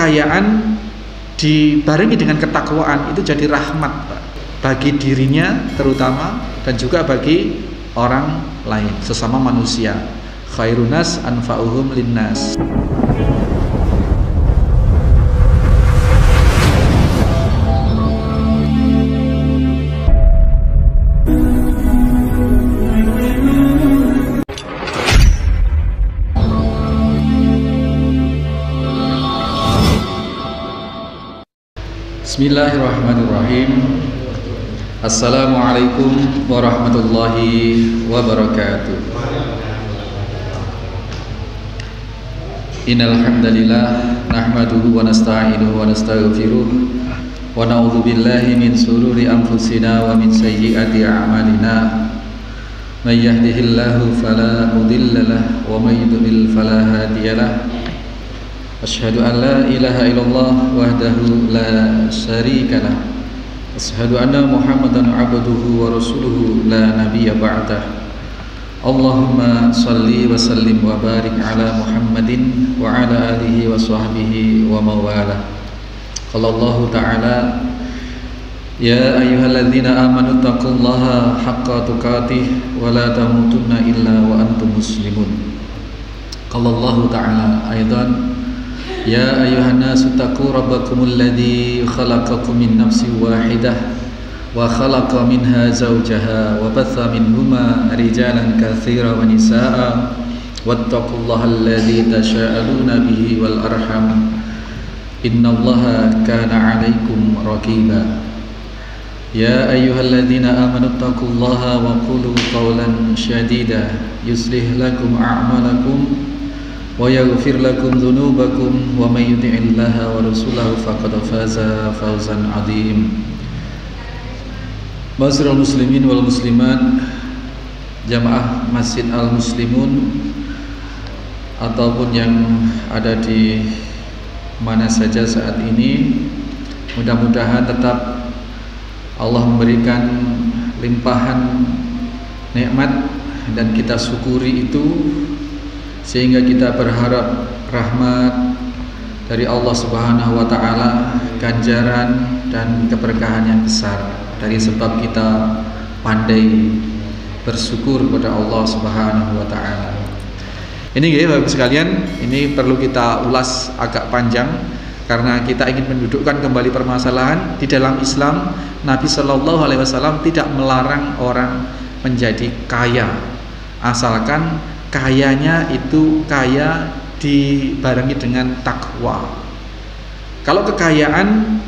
kekayaan dibarengi dengan ketakwaan itu jadi rahmat, Pak, bagi dirinya terutama dan juga bagi orang lain, sesama manusia. Khairunas anfa'uhum linnas. Bismillahirrahmanirrahim. Assalamualaikum warahmatullahi wabarakatuh. Innal hamdalillah nahmaduhu wa nasta'inuhu wa nastaghfiruh wa na'udzu billahi min shururi anfusina wa min sayyiati a'malina. May yahdihillahu fala mudilla lahu wa may yudlil fala hadiya lahu. Asyhadu an la ilaha illallah wahdahu la syarika lah. Asyhadu anna Muhammadan abduhu wa rasuluhu la nabiyya ba'dah. Allahumma salli wa sallim wa barik ala Muhammadin wa ala alihi wa sahbihi wa mawalah. Qala Allah ta'ala, ya ayyuhalladzina amanu taqullaha haqqa tuqatih wa la tamutunna illa wa antum muslimun. Qala Allah ta'ala aidan, ya ayuhan nasu taqu rabbakumul ladzi khalaqakum min nafsin wahidah wa khalaqa minha zawjaha wa batha minhuma rijalan katsiran wa nisaa'a wattaqullaha alladzi tasaaluna bihi wal arham innallaha kana 'alaikum raqiba. Ya ayyuhalladzina amanu taqullaha wa qulu qawlan shadida yuslih lakum a'malakum wa yaghfir lakum dzunubakum wa may yuti'illaha wa rasulahu faqad faza fawzan 'adzim. Ma'asyiral muslimin wal muslimat, jamaah Masjid Al Muslimun ataupun yang ada di mana saja saat ini, mudah-mudahan tetap Allah memberikan limpahan nikmat dan kita syukuri itu, sehingga kita berharap rahmat dari Allah Subhanahu wa taala, ganjaran dan keberkahan yang besar dari sebab kita pandai bersyukur kepada Allah Subhanahu wa taala. Ini Bapak sekalian, ini perlu kita ulas agak panjang karena kita ingin mendudukkan kembali permasalahan di dalam Islam. Nabi Shallallahu alaihi wasallam tidak melarang orang menjadi kaya asalkan kayanya itu kaya dibarengi dengan takwa. Kalau kekayaan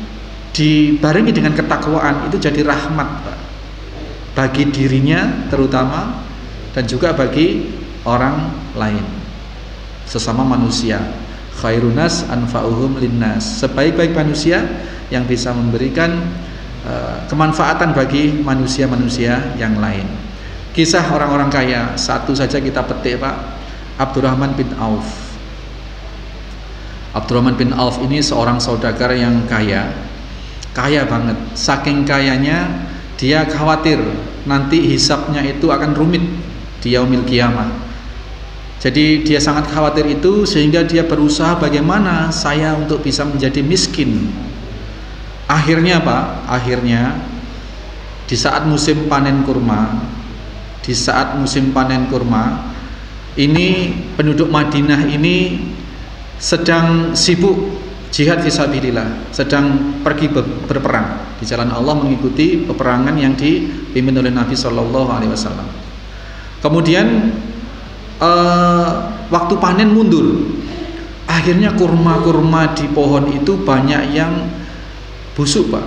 dibarengi dengan ketakwaan itu jadi rahmat, Pak, bagi dirinya terutama dan juga bagi orang lain, sesama manusia. Khairunas anfa'uhum linnas. Sebaik-baik manusia yang bisa memberikan kemanfaatan bagi manusia-manusia yang lain. Kisah orang-orang kaya satu saja kita petik, Pak. Abdurrahman bin Auf. Abdurrahman bin Auf ini seorang saudagar yang kaya banget. Saking kayanya dia khawatir nanti hisabnya itu akan rumit di yaumil qiyamah. Jadi dia sangat khawatir itu sehingga dia berusaha bagaimana saya untuk bisa menjadi miskin. Akhirnya Pak, akhirnya di saat musim panen kurma, ini penduduk Madinah ini sedang sibuk jihad fisabilillah, sedang pergi berperang di jalan Allah, mengikuti peperangan yang dipimpin oleh Nabi Shallallahu alaihi wasallam. Kemudian waktu panen mundur. Akhirnya kurma-kurma di pohon itu banyak yang busuk, Pak.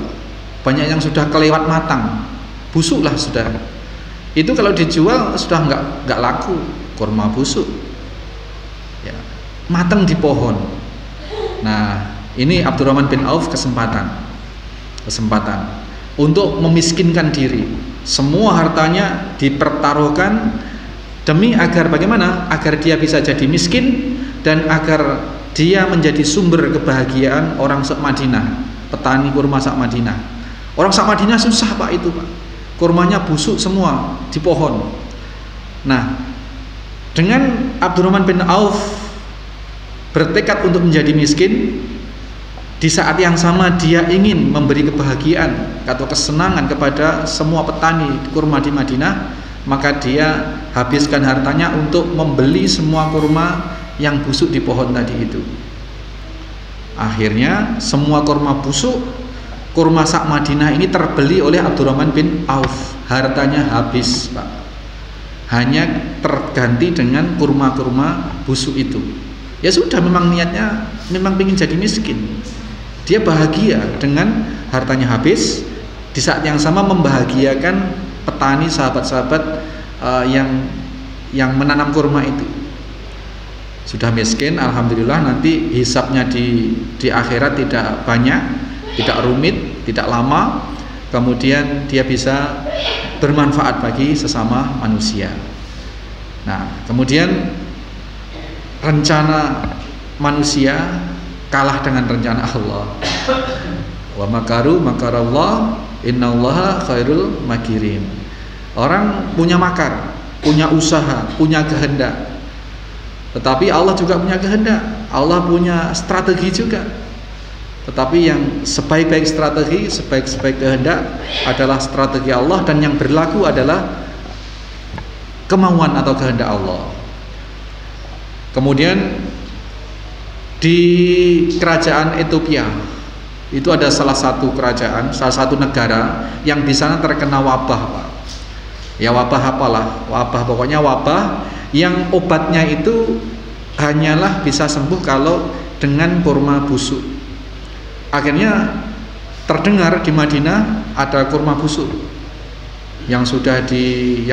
Banyak yang sudah kelewat matang. Busuklah sudah. Itu kalau dijual sudah nggak laku, kurma busuk. Ya, matang di pohon. Nah, ini Abdurrahman bin Auf kesempatan untuk memiskinkan diri. Semua hartanya dipertaruhkan demi agar bagaimana? Agar dia bisa jadi miskin dan agar dia menjadi sumber kebahagiaan orang se-Madinah, petani kurma sak-Madinah. Orang sak-Madinah susah, Pak, itu, Pak. Kurmanya busuk semua di pohon. Nah, dengan Abdurrahman bin Auf bertekad untuk menjadi miskin, di saat yang sama dia ingin memberi kebahagiaan atau kesenangan kepada semua petani kurma di Madinah, maka dia habiskan hartanya untuk membeli semua kurma yang busuk di pohon tadi itu. Akhirnya semua kurma busuk, kurma sak Madinah ini terbeli oleh Abdurrahman bin Auf. Hartanya habis, Pak. Hanya terganti dengan kurma-kurma busuk itu. Ya sudah, memang niatnya memang ingin jadi miskin. Dia bahagia dengan hartanya habis, di saat yang sama membahagiakan petani sahabat-sahabat yang menanam kurma itu. Sudah miskin, alhamdulillah, nanti hisabnya di akhirat tidak banyak, tidak rumit, tidak lama, kemudian dia bisa bermanfaat bagi sesama manusia. Nah, kemudian rencana manusia kalah dengan rencana Allah. Wa makaru makarallah innallaha khairul makirin. Orang punya makar, punya usaha, punya kehendak. Tetapi Allah juga punya kehendak. Allah punya strategi juga. Tetapi yang sebaik-baik strategi, sebaik-baik kehendak adalah strategi Allah, dan yang berlaku adalah kemauan atau kehendak Allah. Kemudian di kerajaan Ethiopia itu ada salah satu kerajaan, salah satu negara yang di sana terkena wabah, Pak. Ya wabah apalah, wabah, pokoknya wabah yang obatnya itu hanyalah bisa sembuh kalau dengan kurma busuk. Akhirnya terdengar di Madinah ada kurma busuk yang sudah di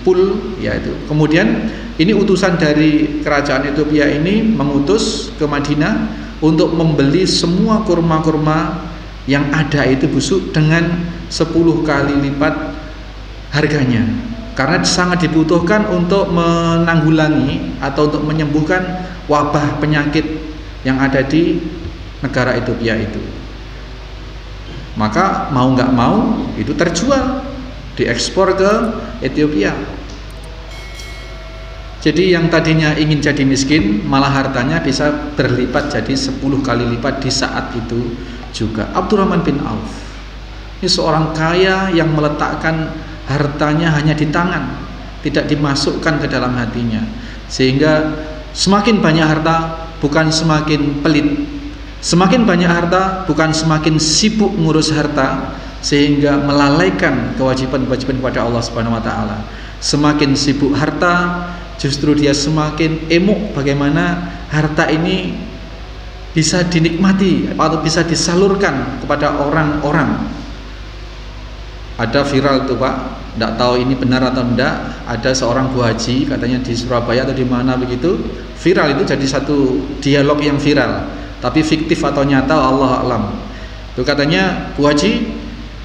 pool, yaitu. Kemudian ini utusan dari kerajaan Ethiopia ini mengutus ke Madinah untuk membeli semua kurma-kurma yang ada itu busuk dengan 10 kali lipat harganya, karena sangat dibutuhkan untuk menanggulangi atau untuk menyembuhkan wabah penyakit yang ada di negara Ethiopia itu. Maka mau nggak mau itu terjual, diekspor ke Ethiopia. Jadi yang tadinya ingin jadi miskin, malah hartanya bisa berlipat jadi 10 kali lipat di saat itu juga. Abdurrahman bin Auf ini seorang kaya yang meletakkan hartanya hanya di tangan, tidak dimasukkan ke dalam hatinya, sehingga semakin banyak harta bukan semakin pelit, semakin banyak harta bukan semakin sibuk ngurus harta, sehingga melalaikan kewajiban-kewajiban kepada Allah Subhanahu wa taala. Semakin sibuk harta, justru dia semakin emuk bagaimana harta ini bisa dinikmati atau bisa disalurkan kepada orang-orang. Ada viral tuh, Pak, tidak tahu ini benar atau tidak. Ada seorang Bu Haji, katanya di Surabaya atau di mana begitu, viral itu jadi satu dialog yang viral, tapi fiktif atau nyata Allah alam. Itu katanya Bu Haji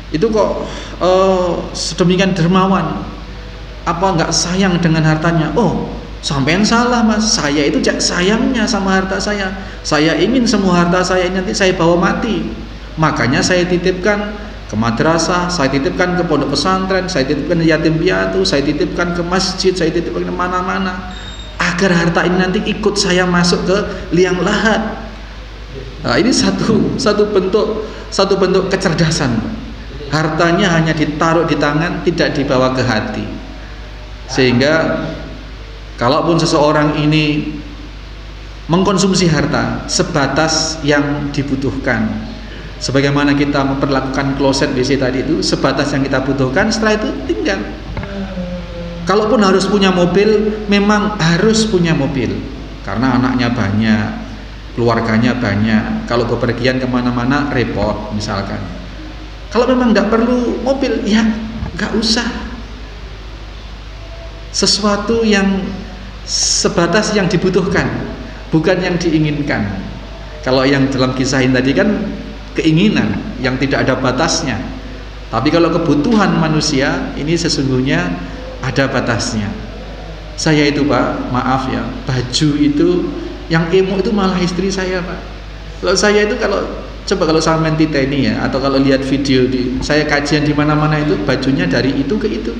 itu kok sedemikian dermawan, apa nggak sayang dengan hartanya? Oh, sampean salah, Mas. Saya itu sayangnya sama harta saya. Saya ingin semua harta saya nanti saya bawa mati. Makanya saya titipkan ke madrasah, saya titipkan ke pondok pesantren, saya titipkan ke yatim piatu, saya titipkan ke masjid, saya titipkan ke mana-mana, agar harta ini nanti ikut saya masuk ke liang lahat. Nah, ini satu bentuk kecerdasan. Hartanya hanya ditaruh di tangan, tidak dibawa ke hati. Sehingga kalaupun seseorang ini mengkonsumsi harta sebatas yang dibutuhkan, sebagaimana kita memperlakukan kloset WC tadi itu, sebatas yang kita butuhkan, setelah itu tinggal. Kalaupun harus punya mobil, memang harus punya mobil, karena anaknya banyak, keluarganya banyak, kalau bepergian kemana-mana repot misalkan. Kalau memang tidak perlu mobil, ya nggak usah. Sesuatu yang sebatas yang dibutuhkan, bukan yang diinginkan. Kalau yang dalam kisah ini tadi kan keinginan yang tidak ada batasnya. Tapi kalau kebutuhan manusia ini sesungguhnya ada batasnya. Saya itu, Pak, maaf ya, baju itu yang emo itu malah istri saya, Pak. Kalau saya itu kalau sampean titeni ya, atau kalau lihat video di saya kajian di mana-mana itu bajunya dari itu ke itu.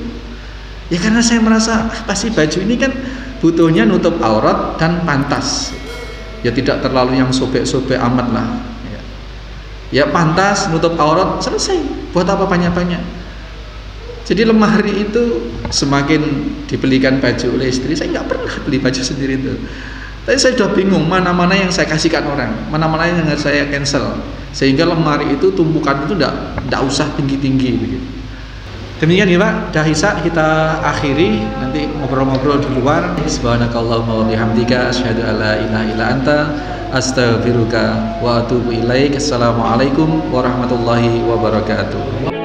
Ya karena saya merasa pasti baju ini kan butuhnya nutup aurat dan pantas. Ya tidak terlalu yang sobek-sobek amat lah. Ya pantas, nutup aurat, selesai. Buat apa banyak-banyak? Jadi lemari itu semakin dibelikan baju oleh istri, saya nggak pernah beli baju sendiri itu. Tapi saya sudah bingung mana-mana yang saya kasihkan orang, mana-mana yang saya cancel. Sehingga lemari itu tumpukan itu nggak usah tinggi-tinggi begitu. Demikian ya Pak, dah Isya kita akhiri, nanti ngobrol-ngobrol di luar. Subhanakallahumma wa bihamdika asyhadu an la ilaha illa anta astaghfiruka wa atubu ilaik. Assalamualaikum warahmatullahi wabarakatuh.